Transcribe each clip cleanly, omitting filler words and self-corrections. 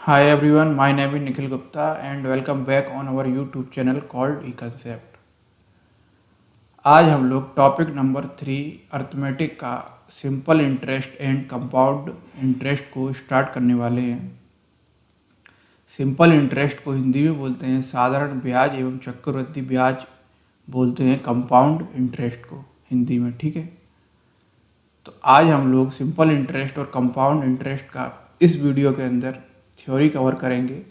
Hi everyone, my name is Nikhil Gupta and welcome back on our YouTube channel called eConcept। आज हम लोग topic number 3 arithmetic का simple interest and compound interest को start करने वाले हैं। Simple interest को हिंदी में बोलते हैं साधारण ब्याज एवं चक्रवृद्धि ब्याज बोलते हैं कंपाउंड इंटरेस्ट को हिंदी में, ठीक है। तो आज हम लोग सिंपल इंटरेस्ट और कंपाउंड इंटरेस्ट का इस वीडियो के अंदर थ्योरी कवर करेंगे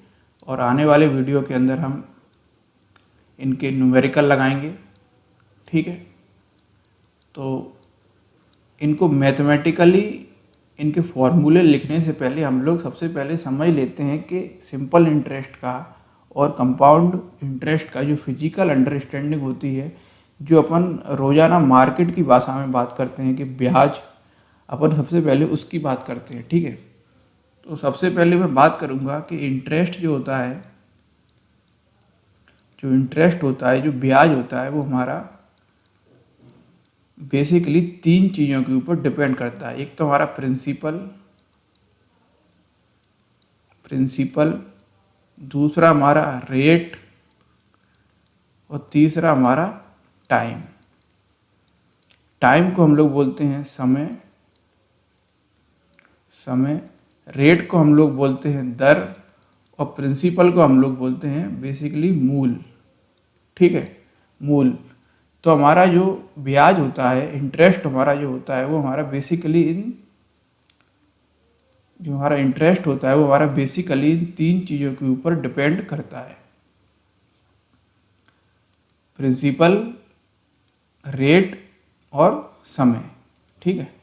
और आने वाले वीडियो के अंदर हम इनके न्यूमेरिकल लगाएंगे, ठीक है। तो इनको मैथमेटिकली इनके फॉर्मूले लिखने से पहले हम लोग सबसे पहले समझ लेते हैं कि सिंपल इंटरेस्ट का और कंपाउंड इंटरेस्ट का जो फिजिकल अंडरस्टैंडिंग होती है, जो अपन रोज़ाना मार्केट की भाषा में बात करते हैं कि ब्याज, अपन सबसे पहले उसकी बात करते हैं, ठीक है। तो सबसे पहले मैं बात करूंगा कि इंटरेस्ट जो होता है, जो ब्याज होता है, वो हमारा बेसिकली 3 चीज़ों के ऊपर डिपेंड करता है। एक तो हमारा प्रिंसिपल, दूसरा हमारा रेट और तीसरा हमारा टाइम। टाइम को हम लोग बोलते हैं समय, रेट को हम लोग बोलते हैं दर और प्रिंसिपल को हम लोग बोलते हैं बेसिकली मूल, ठीक है, मूल। तो हमारा जो ब्याज होता है, इंटरेस्ट हमारा जो होता है, वो हमारा बेसिकली इन 3 चीज़ों के ऊपर डिपेंड करता है। प्रिंसिपल, रेट और समय, ठीक है।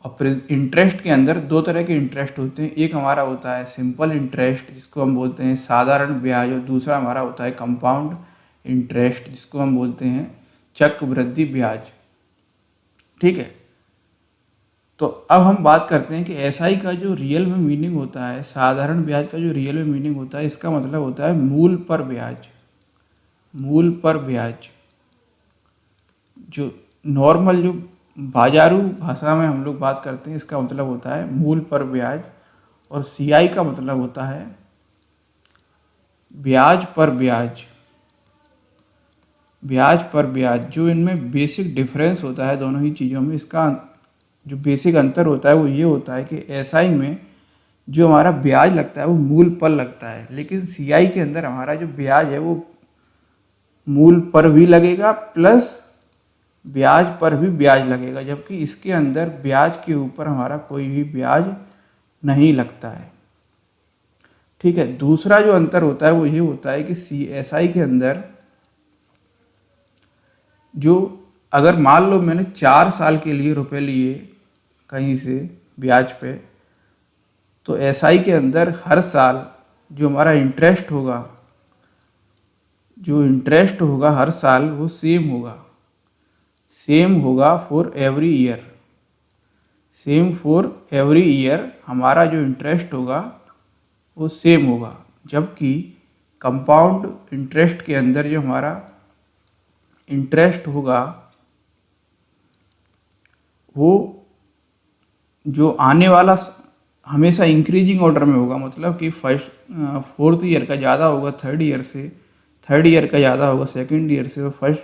और इंटरेस्ट के अंदर 2 तरह के इंटरेस्ट होते हैं। एक हमारा होता है सिंपल इंटरेस्ट, जिसको हम बोलते हैं साधारण ब्याज, और दूसरा हमारा होता है कंपाउंड इंटरेस्ट, जिसको हम बोलते हैं चक्रवृद्धि ब्याज, ठीक है। तो अब हम बात करते हैं कि एसआई का जो रियल में मीनिंग होता है, साधारण ब्याज का जो रियल में मीनिंग होता है, इसका मतलब होता है मूल पर ब्याज। जो नॉर्मल, जो बाजारू भाषा में हम लोग बात करते हैं, इसका मतलब होता है मूल पर ब्याज। और सीआई का मतलब होता है ब्याज पर ब्याज। जो इनमें बेसिक डिफरेंस होता है दोनों ही चीज़ों में, इसका जो बेसिक अंतर होता है वो ये होता है कि एसआई में जो हमारा ब्याज लगता है वो मूल पर लगता है, लेकिन सीआई के अंदर हमारा जो ब्याज है वो मूल पर भी लगेगा प्लस ब्याज पर भी ब्याज लगेगा, जबकि इसके अंदर ब्याज के ऊपर हमारा कोई भी ब्याज नहीं लगता है, ठीक है। दूसरा जो अंतर होता है वो ये होता है कि सीएसआई के अंदर जो, अगर मान लो मैंने 4 साल के लिए रुपए लिए कहीं से ब्याज पे, तो एसआई के अंदर हर साल जो हमारा इंटरेस्ट होगा हर साल वो सेम होगा फॉर एवरी ईयर हमारा जो इंटरेस्ट होगा वो सेम होगा। जबकि कंपाउंड इंटरेस्ट के अंदर जो हमारा इंटरेस्ट होगा वो जो आने वाला हमेशा इंक्रीजिंग ऑर्डर में होगा, मतलब कि फोर्थ ईयर का ज़्यादा होगा थर्ड ईयर का ज़्यादा होगा सेकंड ईयर से, और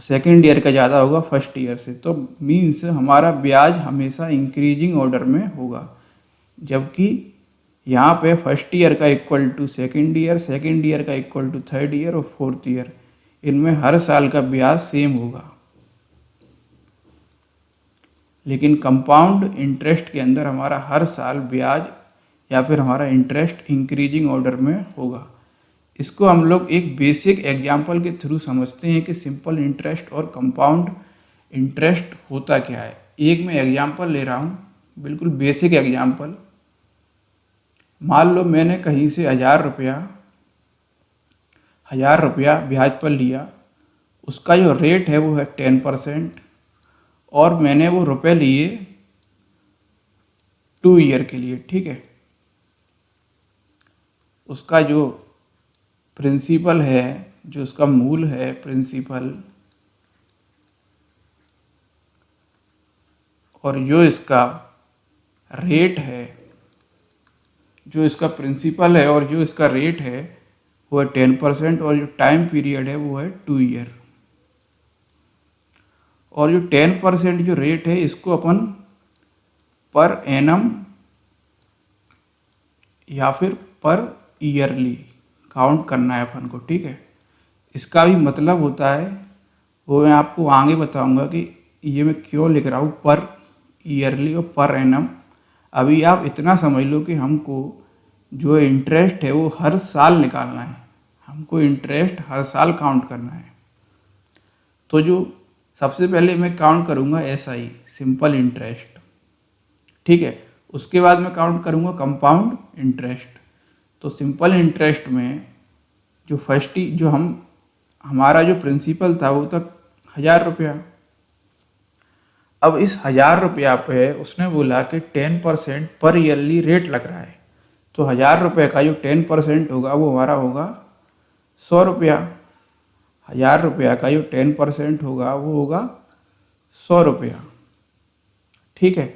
सेकंड ईयर का ज़्यादा होगा फर्स्ट ईयर से। तो मीन्स हमारा ब्याज हमेशा इंक्रीजिंग ऑर्डर में होगा, जबकि यहाँ पे फर्स्ट ईयर का इक्वल टू सेकंड ईयर का इक्वल टू थर्ड ईयर और फोर्थ ईयर, इनमें हर साल का ब्याज सेम होगा। लेकिन कंपाउंड इंटरेस्ट के अंदर हमारा हर साल ब्याज या फिर हमारा इंटरेस्ट इंक्रीजिंग ऑर्डर में होगा। इसको हम लोग एक बेसिक एग्जाम्पल के थ्रू समझते हैं कि सिंपल इंटरेस्ट और कंपाउंड इंटरेस्ट होता क्या है। एक मैं एग्जाम्पल ले रहा हूँ, बिल्कुल बेसिक एग्जाम्पल। मान लो मैंने कहीं से 1000 रुपया ब्याज पर लिया, उसका जो रेट है वो है 10%, और मैंने वो रुपए लिए 2 ईयर के लिए, ठीक है। उसका जो प्रिंसिपल है, जो उसका मूल है प्रिंसिपल, और जो इसका रेट है जो इसका प्रिंसिपल है और जो इसका रेट है वो है 10% और जो टाइम पीरियड है वो है 2 ईयर। और जो 10% जो रेट है इसको अपन पर एनम या फिर पर ईयरली काउंट करना है अपन को, ठीक है। इसका भी मतलब होता है वो मैं आपको आगे बताऊंगा कि ये मैं क्यों लिख रहा हूँ पर ईयरली और पर एनम। अभी आप इतना समझ लो कि हमको जो इंटरेस्ट है वो हर साल निकालना है, हमको इंटरेस्ट हर साल काउंट करना है। तो जो सबसे पहले मैं काउंट करूँगा SI सिंपल इंटरेस्ट, ठीक है। उसके बाद मैं काउंट करूँगा कंपाउंड इंटरेस्ट। तो सिंपल इंटरेस्ट में जो हमारा जो प्रिंसिपल था वो तक 1000 रुपया। अब इस 1000 रुपया पे उसने बोला कि 10% पर ईयरली रेट लग रहा है, तो 1000 रुपये का जो 10% होगा वो हमारा होगा 100 रुपया। 1000 रुपया का जो 10% होगा वो होगा 100 रुपया, ठीक है।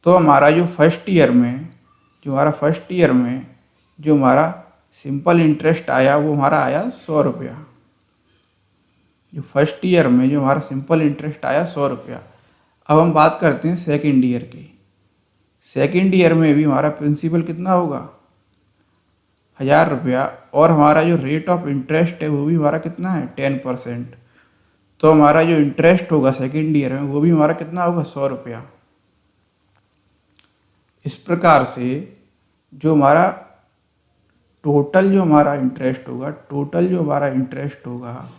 तो हमारा जो फर्स्ट ईयर में जो हमारा सिंपल इंटरेस्ट आया वो हमारा आया 100 रुपया। जो फर्स्ट ईयर में जो हमारा सिंपल इंटरेस्ट आया 100 रुपया। अब हम बात करते हैं सेकेंड ईयर की। सेकेंड ईयर में भी हमारा प्रिंसिपल कितना होगा 1000 रुपया और हमारा जो रेट ऑफ इंटरेस्ट है वो भी हमारा कितना है 10%। तो हमारा जो इंटरेस्ट होगा सेकेंड ईयर में वो भी हमारा कितना होगा 100 रुपया। इस प्रकार से जो हमारा टोटल जो हमारा इंटरेस्ट होगा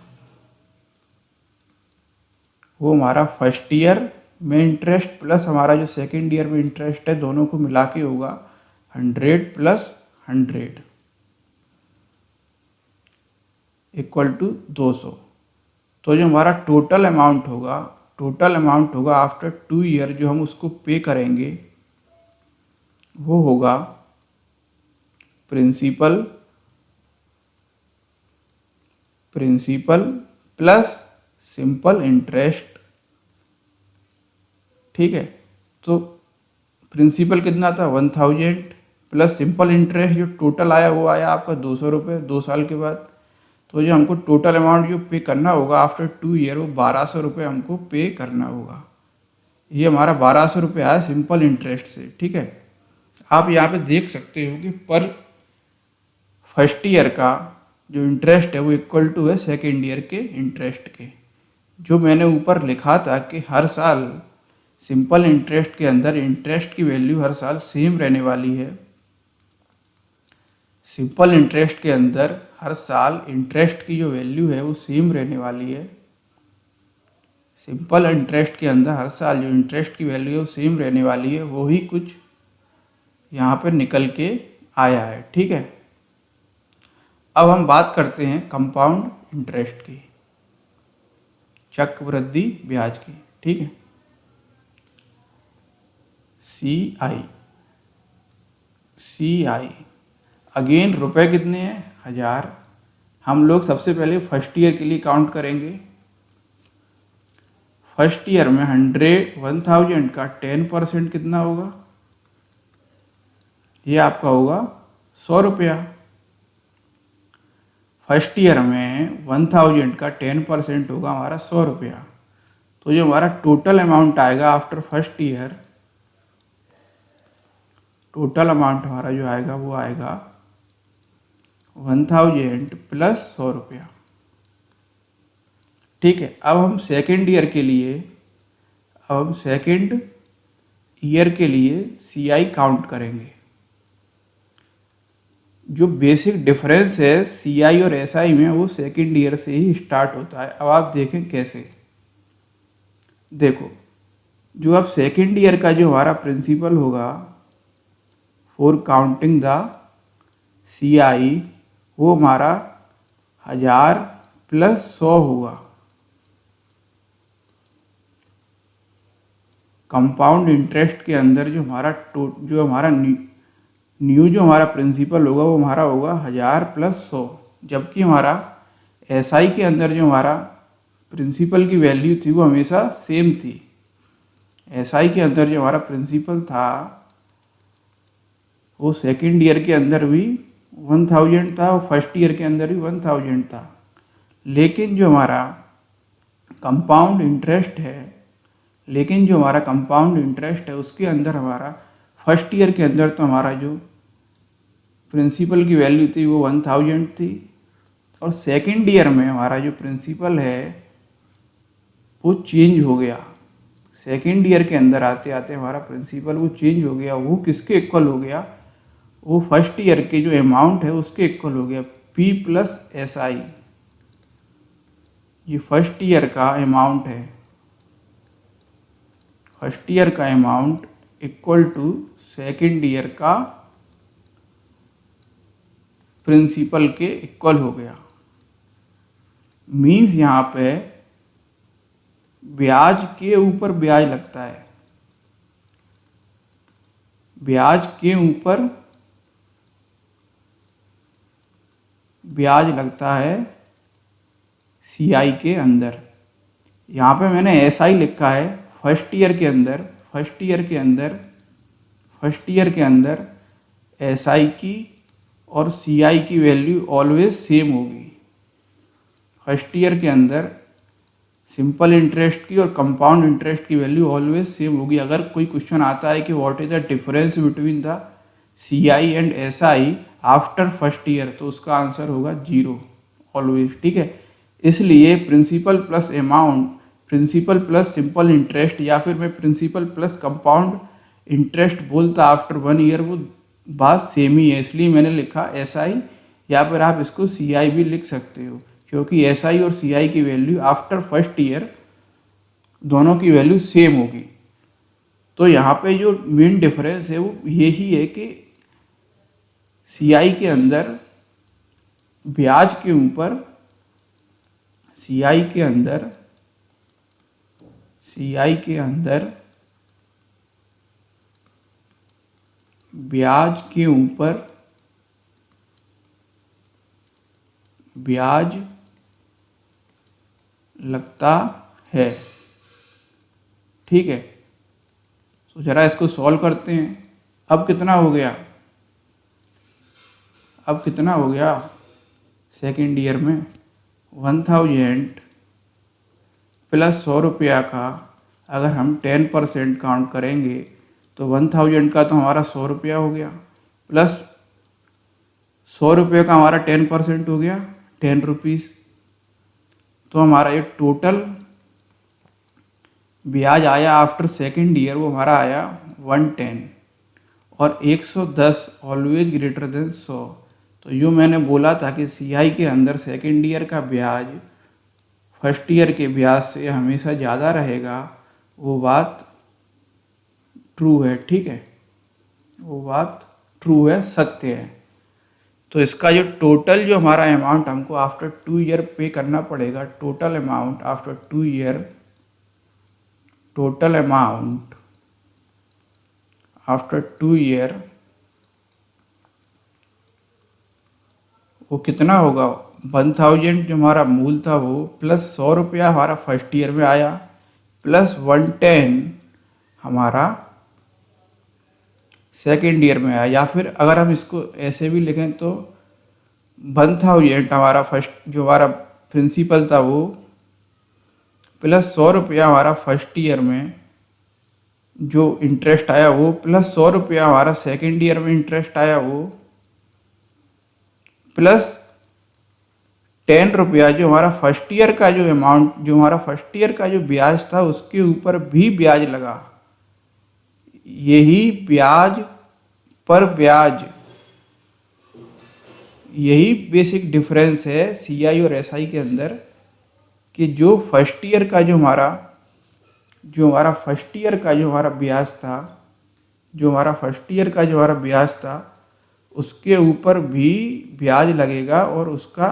वो हमारा फर्स्ट ईयर में इंटरेस्ट प्लस हमारा जो सेकेंड ईयर में इंटरेस्ट है दोनों को मिला के होगा 100 + 100 = 200। तो जो हमारा टोटल अमाउंट होगा आफ्टर 2 ईयर जो हम उसको पे करेंगे वो होगा प्रिंसिपल प्लस सिंपल इंटरेस्ट, ठीक है। तो प्रिंसिपल कितना था 1000 प्लस सिंपल इंटरेस्ट जो टोटल आया वो आया आपका 200 रुपये 2 साल के बाद। तो जो हमको टोटल अमाउंट जो पे करना होगा आफ्टर 2 ईयर वो 1200 रुपये हमको पे करना होगा। ये हमारा 1200 रुपये आया सिंपल इंटरेस्ट से, ठीक है। आप यहाँ पे देख सकते हो कि पर फर्स्ट ईयर का जो इंटरेस्ट है वो इक्वल टू है सेकेंड ईयर के इंटरेस्ट के। जो मैंने ऊपर लिखा था कि हर साल सिंपल इंटरेस्ट के अंदर इंटरेस्ट की वैल्यू हर साल सेम रहने वाली है। सिंपल इंटरेस्ट के अंदर हर साल इंटरेस्ट की जो वैल्यू है वो सेम रहने वाली है। सिंपल इंटरेस्ट के अंदर हर साल जो इंटरेस्ट की वैल्यू है वो सेम रहने वाली है, वो ही कुछ यहाँ पर निकल के आया है, ठीक है। अब हम बात करते हैं कंपाउंड इंटरेस्ट की, चक्रवृद्धि ब्याज की, ठीक है। CI अगेन रुपए कितने हैं 1000। हम लोग सबसे पहले फर्स्ट ईयर के लिए काउंट करेंगे। फर्स्ट ईयर में 1000 का 10% कितना होगा, ये आपका होगा 100 रुपया। फर्स्ट ईयर में 1000 का 10% होगा हमारा 100 रुपया। तो जो हमारा टोटल अमाउंट आएगा after first year, total amount हमारा जो आएगा वो आएगा 1000 प्लस 100 रुपया, ठीक है। अब हम सेकेंड ईयर के लिए CI काउंट करेंगे। जो बेसिक डिफरेंस है CI और SI में वो सेकेंड ईयर से ही स्टार्ट होता है। अब आप देखें कैसे। देखो, जो अब सेकेंड ईयर का जो हमारा प्रिंसिपल होगा फॉर काउंटिंग द CI वो हमारा 1000 प्लस 100 होगा। कंपाउंड इंटरेस्ट के अंदर जो हमारा जो हमारा प्रिंसिपल होगा वो हमारा होगा 1000 प्लस 100, जबकि हमारा SI के अंदर जो हमारा प्रिंसिपल की वैल्यू थी वो हमेशा सेम थी। SI के अंदर जो हमारा प्रिंसिपल था वो सेकेंड ईयर के अंदर भी 1000 था और फर्स्ट ईयर के अंदर भी 1000 था। लेकिन जो हमारा कंपाउंड इंटरेस्ट है उसके अंदर हमारा फर्स्ट ईयर के अंदर तो हमारा जो प्रिंसिपल की वैल्यू थी वो 1000 थी, और सेकेंड ईयर में हमारा जो प्रिंसिपल है वो चेंज हो गया। सेकेंड ईयर के अंदर आते आते हमारा प्रिंसिपल वो चेंज हो गया। वो किसके इक्वल हो गया? वो फर्स्ट ईयर के जो अमाउंट है उसके इक्वल हो गया, P प्लस SI। ये फर्स्ट ईयर का अमाउंट है, फर्स्ट ईयर का amount equal to second year का प्रिंसिपल के इक्वल हो गया। मीन्स यहाँ पे ब्याज के ऊपर ब्याज लगता है, ब्याज के ऊपर ब्याज लगता है CI के अंदर। यहाँ पे मैंने SI लिखा है फर्स्ट ईयर के अंदर SI की और CI की वैल्यू ऑलवेज सेम होगी। फर्स्ट ईयर के अंदर सिंपल इंटरेस्ट की और कंपाउंड इंटरेस्ट की वैल्यू ऑलवेज सेम होगी। अगर कोई क्वेश्चन आता है कि what is the difference between the CI and SI after first year, तो उसका आंसर होगा 0 ऑलवेज। ठीक है, इसलिए principal plus amount, principal plus simple interest या फिर मैं प्रिंसिपल प्लस कंपाउंड इंटरेस्ट बोलता आफ्टर 1 ईयर, वो बात सेम ही है। इसलिए मैंने लिखा SI, या फिर आप इसको CI भी लिख सकते हो, क्योंकि SI और CI की वैल्यू आफ्टर फर्स्ट ईयर दोनों की वैल्यू सेम होगी। तो यहाँ पे जो मेन डिफरेंस है वो यही है कि CI के अंदर ब्याज के ऊपर CI के अंदर ब्याज के ऊपर ब्याज लगता है। ठीक है, तो जरा इसको सॉल्व करते हैं। अब कितना हो गया? सेकेंड ईयर में 1000 प्लस 100 रुपया का अगर हम 10% काउंट करेंगे तो 1000 का तो हमारा 100 रुपया हो गया, प्लस 100 रुपये का हमारा 10% हो गया 10 रुपीज़। तो हमारा ये टोटल ब्याज आया आफ्टर सेकेंड ईयर, वो हमारा आया 110 और 110 ऑलवेज ग्रेटर देन 100। तो जो मैंने बोला था कि CI के अंदर सेकेंड ईयर का ब्याज फर्स्ट ईयर के ब्याज से हमेशा ज़्यादा रहेगा, वो बात ट्रू है। ठीक है, वो बात ट्रू है, सत्य है। तो इसका जो टोटल जो हमारा अमाउंट हमको आफ्टर 2 ईयर पे करना पड़ेगा, total amount after 2 year, total amount after 2 year वो कितना होगा? 1000 जो हमारा मूल था वो, प्लस 100 रुपया हमारा फर्स्ट ईयर में आया, प्लस 110 हमारा सेकेंड ईयर में आया। या फिर अगर हम इसको ऐसे भी लिखें तो 1000 हमारा फर्स्ट जो हमारा प्रिंसिपल था वो, प्लस 100 रुपया हमारा फर्स्ट ईयर में जो इंटरेस्ट आया वो, प्लस 100 रुपया हमारा सेकेंड ईयर में इंटरेस्ट आया वो, प्लस 10 रुपया जो हमारा फर्स्ट ईयर का जो अमाउंट, जो हमारा फर्स्ट ईयर का जो ब्याज था उसके ऊपर भी ब्याज लगा। यही ब्याज पर ब्याज, यही बेसिक डिफरेंस है CI और SI के अंदर, कि जो फर्स्ट ईयर का जो हमारा फर्स्ट ईयर का जो हमारा ब्याज था, जो हमारा फर्स्ट ईयर का जो हमारा ब्याज था उसके ऊपर भी ब्याज लगेगा और उसका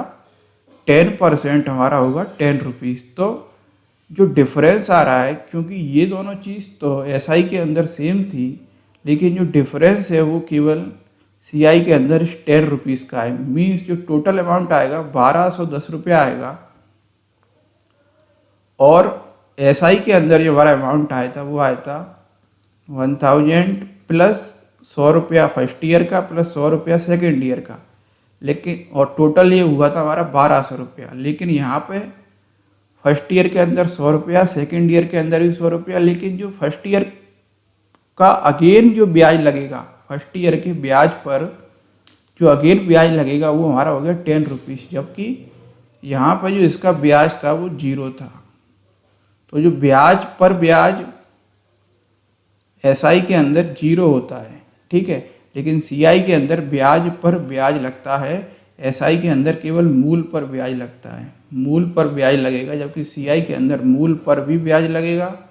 10% हमारा होगा 10 रुपीज़। तो जो डिफरेंस आ रहा है, क्योंकि ये दोनों चीज़ तो SI के अंदर सेम थी, लेकिन जो डिफरेंस है वो केवल CI के अंदर 10 रुपीज़ का है। मीन्स जो टोटल अमाउंट आएगा 1210 रुपया आएगा, और SI के अंदर जो हमारा अमाउंट आया था वो आया था 1000 प्लस 100 रुपया फर्स्ट ईयर का प्लस 100 रुपया सेकेंड ईयर का, लेकिन और टोटल ये हुआ था हमारा 1200 रुपया। लेकिन यहाँ पे फर्स्ट ईयर के अंदर 100 रुपया, सेकेंड ईयर के अंदर भी 100 रुपया, लेकिन जो फर्स्ट ईयर का अगेन जो ब्याज लगेगा, फर्स्ट ईयर के ब्याज पर जो अगेन ब्याज लगेगा वो हमारा हो गया 10 रुपीज़, जबकि यहाँ पर जो इसका ब्याज था वो 0 था। तो जो ब्याज पर ब्याज एसआई के अंदर 0 होता है, ठीक है, लेकिन सीआई के अंदर ब्याज पर ब्याज लगता है, एसआई के अंदर केवल मूल पर ब्याज लगता है, मूल पर ब्याज लगेगा, जबकि सीआई के अंदर मूल पर भी ब्याज लगेगा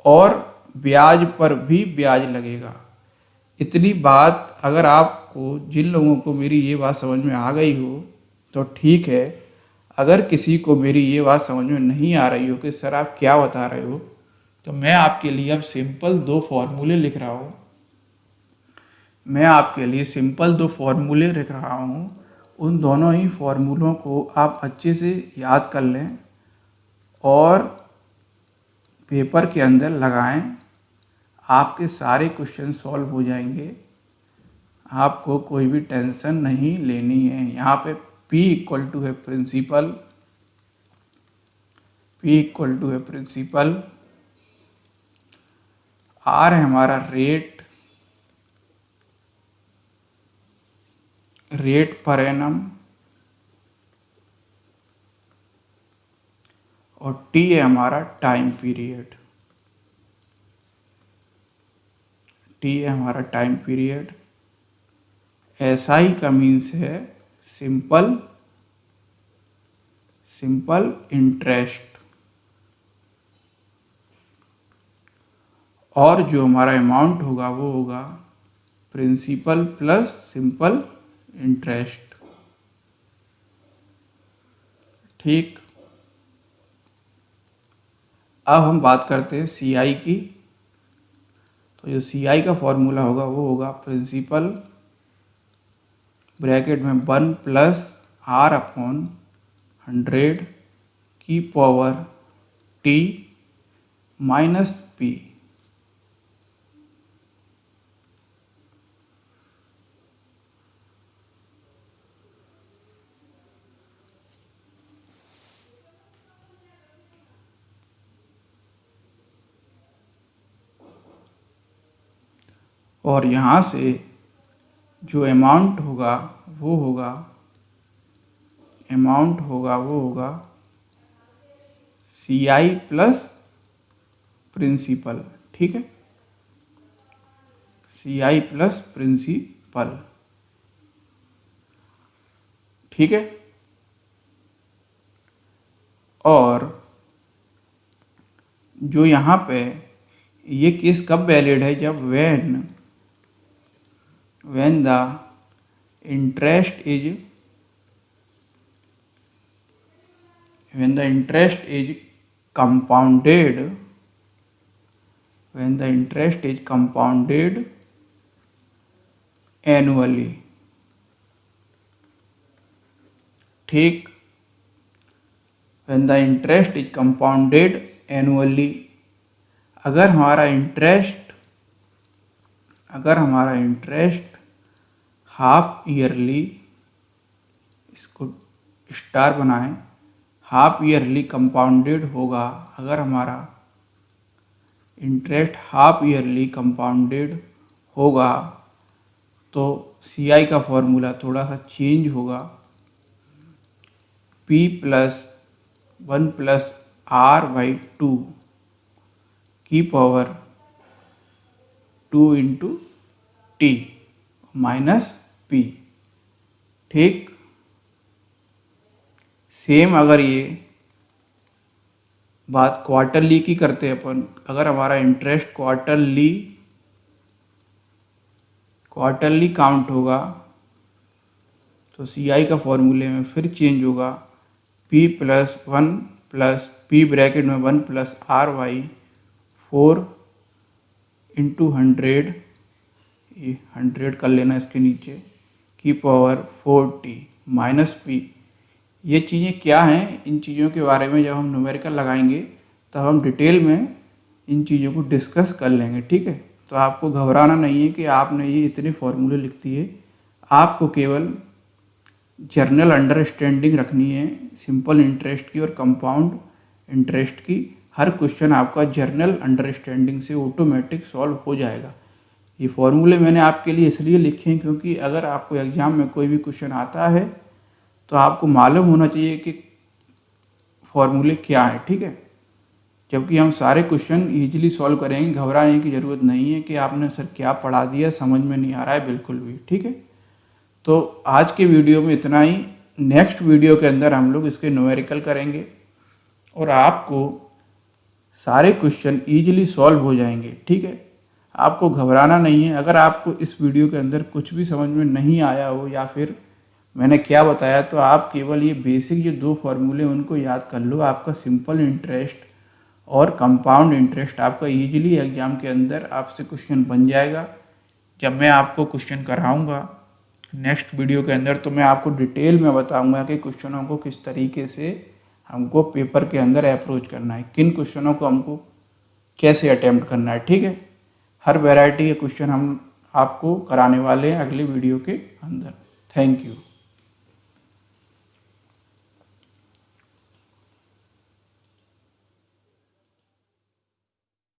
और ब्याज पर भी ब्याज लगेगा। इतनी बात अगर आपको, जिन लोगों को मेरी ये बात समझ में आ गई हो तो ठीक है, अगर किसी को मेरी ये बात समझ में नहीं आ रही हो कि सर आप क्या बता रहे हो, तो मैं आपके लिए अब सिंपल 2 फॉर्मूले लिख रहा हूँ। मैं आपके लिए सिंपल 2 फॉर्मूले लिख रहा हूँ। उन दोनों ही फॉर्मूलों को आप अच्छे से याद कर लें और पेपर के अंदर लगाएं। आपके सारे क्वेश्चन सॉल्व हो जाएंगे, आपको कोई भी टेंशन नहीं लेनी है। यहाँ पे P इक्वल टू है प्रिंसिपल, P इक्वल टू है प्रिंसिपल, R है हमारा रेट, रेट पर एनम, और T है हमारा टाइम पीरियड, T है हमारा टाइम पीरियड। SI का मीन्स है सिंपल इंटरेस्ट, और जो हमारा अमाउंट होगा वो होगा प्रिंसिपल प्लस सिंपल इंटरेस्ट। ठीक, अब हम बात करते हैं CI की। तो जो CI का फॉर्मूला होगा वो होगा प्रिंसिपल ब्रैकेट में 1 प्लस R अपॉन 100 की पावर T माइनस P। और यहाँ से जो अमाउंट होगा वो होगा CI प्लस प्रिंसिपल, ठीक है, CI प्लस प्रिंसिपल, ठीक है। और जो यहाँ पे ये केस कब वैलिड है, जब when the interest is compounded, annually, ठीक, when the interest is compounded annually। अगर हमारा इंटरेस्ट हाफ ईयरली, इसको स्टार बनाएं, हाफ ईयरली कंपाउंडेड होगा, अगर हमारा इंटरेस्ट हाफ ईयरली कंपाउंडेड होगा तो CI का फॉर्मूला थोड़ा सा चेंज होगा, P प्लस 1 प्लस R/2 की power 2 into T minus P, ठीक। सेम अगर ये बात क्वार्टरली की करते हैं अपन, अगर हमारा इंटरेस्ट क्वार्टरली काउंट होगा तो CI का फॉर्मूले में फिर चेंज होगा, P plus 1 plus P bracket में 1 प्लस R/4 इंटू 100, ये 100 कर लेना इसके नीचे, की पावर 4T माइनस P। ये चीज़ें क्या हैं, इन चीज़ों के बारे में जब हम न्यूमेरिकल लगाएंगे तब हम डिटेल में इन चीज़ों को डिस्कस कर लेंगे, ठीक है। तो आपको घबराना नहीं है कि आपने ये इतने फॉर्मूले लिख दिए। आपको केवल जर्नल अंडरस्टैंडिंग रखनी है सिंपल इंटरेस्ट की और कंपाउंड इंटरेस्ट की। हर क्वेश्चन आपका जर्नल अंडरस्टैंडिंग से ऑटोमेटिक सॉल्व हो जाएगा। ये फॉर्मूले मैंने आपके लिए इसलिए लिखे हैं क्योंकि अगर आपको एग्ज़ाम में कोई भी क्वेश्चन आता है तो आपको मालूम होना चाहिए कि फॉर्मूले क्या है, ठीक है। जबकि हम सारे क्वेश्चन इजीली सॉल्व करेंगे, घबराने की ज़रूरत नहीं है कि आपने सर क्या पढ़ा दिया, समझ में नहीं आ रहा है, बिल्कुल भी, ठीक है। तो आज के वीडियो में इतना ही। नेक्स्ट वीडियो के अंदर हम लोग इसके न्यूमेरिकल करेंगे और आपको सारे क्वेश्चन इजीली सॉल्व हो जाएंगे, ठीक है। आपको घबराना नहीं है। अगर आपको इस वीडियो के अंदर कुछ भी समझ में नहीं आया हो या फिर मैंने क्या बताया, तो आप केवल ये बेसिक जो 2 फॉर्मूले उनको याद कर लो। आपका सिंपल इंटरेस्ट और कंपाउंड इंटरेस्ट आपका इजीली एग्जाम के अंदर आपसे क्वेश्चन बन जाएगा। जब मैं आपको क्वेश्चन कराऊंगा नेक्स्ट वीडियो के अंदर, तो मैं आपको डिटेल में बताऊंगा कि क्वेश्चनों को किस तरीके से हमको पेपर के अंदर अप्रोच करना है, किन क्वेश्चनों को हमको कैसे अटेम्प्ट करना है, ठीक है। हर वैरायटी के क्वेश्चन हम आपको कराने वाले हैं अगले वीडियो के अंदर। Thank you.